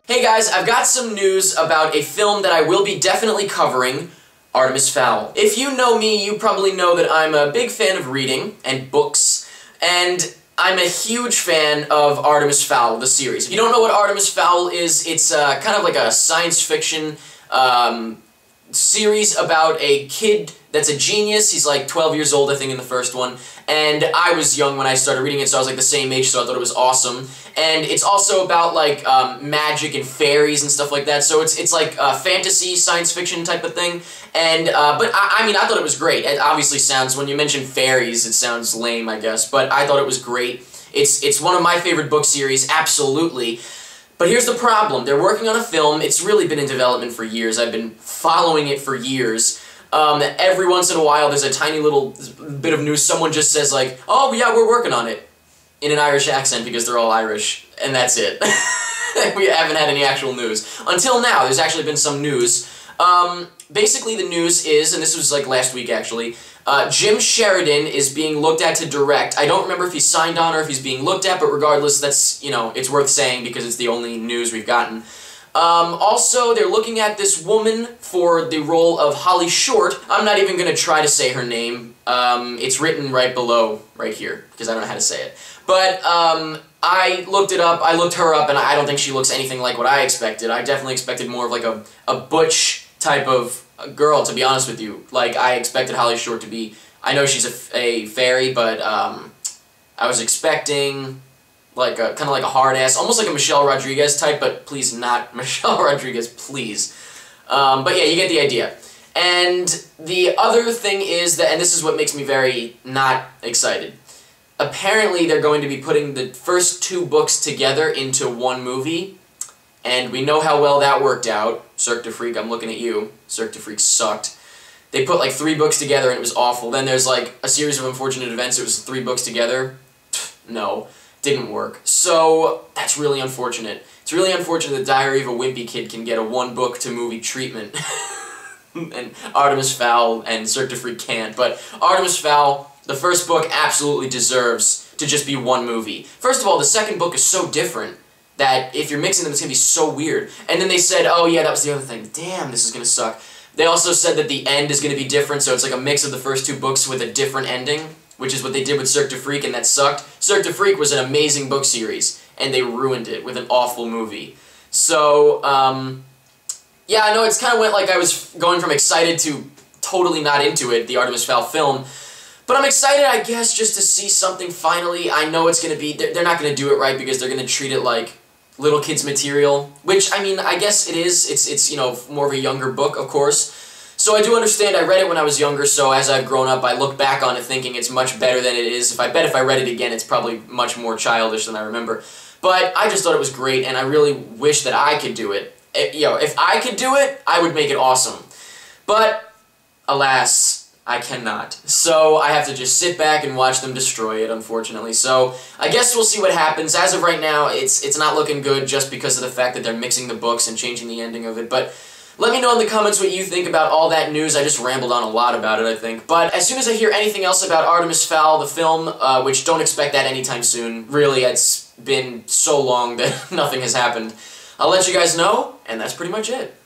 Hey guys, I've got some news about a film that I will be definitely covering, Artemis Fowl. If you know me, you probably know that I'm a big fan of reading and books, and I'm a huge fan of Artemis Fowl, the series. If you don't know what Artemis Fowl is, it's kind of like a science fiction series about a kid that's a genius. He's like 12 years old, I think, in the first one. And I was young when I started reading it, so I was like the same age, so I thought it was awesome. And it's also about like magic and fairies and stuff like that. So it's like a fantasy, science fiction type of thing. And but I mean, I thought it was great. It obviously sounds, when you mention fairies, it sounds lame, I guess. But I thought it was great. It's one of my favorite book series, absolutely. But here's the problem. They're working on a film. It's really been in development for years. I've been following it for years. Every once in a while, there's a tiny little bit of news. Someone just says like, oh yeah, we're working on it, in an Irish accent because they're all Irish, and that's it. We haven't had any actual news. Until now, there's actually been some news. Basically the news is, and this was like last week actually, Jim Sheridan is being looked at to direct. I don't remember if he's signed on or if he's being looked at, but regardless, that's, you know, it's worth saying because it's the only news we've gotten. Also, they're looking at this woman for the role of Holly Short. I'm not even going to try to say her name. It's written right below, right here, because I don't know how to say it. But, I looked it up, I looked her up, and I don't think she looks anything like what I expected. I definitely expected more of like a butch type of girl, to be honest with you. Like, I expected Holly Short to be, I know she's a fairy, but, I was expecting like kind of like a hard-ass, almost like a Michelle Rodriguez type, but please not Michelle Rodriguez, please. But yeah, you get the idea. And the other thing is that, and this is what makes me very not excited, apparently they're going to be putting the first two books together into one movie, and we know how well that worked out. Cirque du Freak, I'm looking at you. Cirque du Freak sucked. They put like 3 books together and it was awful. Then there's like a series of unfortunate events, it was 3 books together. No. Didn't work. So, that's really unfortunate. It's really unfortunate that Diary of a Wimpy Kid can get a 1-book-to-movie treatment. And Artemis Fowl and Cirque du Freak can't. But Artemis Fowl, the first book, absolutely deserves to just be one movie. First of all, the second book is so different that if you're mixing them, it's going to be so weird. And then they said, oh yeah, that was the other thing. Damn, this is going to suck. They also said that the end is going to be different, so it's like a mix of the first 2 books with a different ending, which is what they did with Cirque du Freak, and that sucked. Cirque du Freak was an amazing book series, and they ruined it with an awful movie. So, yeah, I know it's kind of went like I was going from excited to totally not into it, the Artemis Fowl film, but I'm excited, I guess, just to see something finally. I know it's going to be, they're not going to do it right because they're going to treat it like little kids' material, which, I mean, I guess it is. It's, you know, more of a younger book, of course. So I do understand, I read it when I was younger, so as I've grown up, I look back on it thinking it's much better than it is. If I read it again, it's probably much more childish than I remember. But I just thought it was great, and I really wish that I could do it. You know, if I could do it, I would make it awesome. But, alas, I cannot. So I have to just sit back and watch them destroy it, unfortunately. So I guess we'll see what happens. As of right now, it's not looking good just because of the fact that they're mixing the books and changing the ending of it. But let me know in the comments what you think about all that news. I just rambled on a lot about it, I think. But as soon as I hear anything else about Artemis Fowl, the film, which don't expect that anytime soon, really, it's been so long that nothing has happened, I'll let you guys know, and that's pretty much it.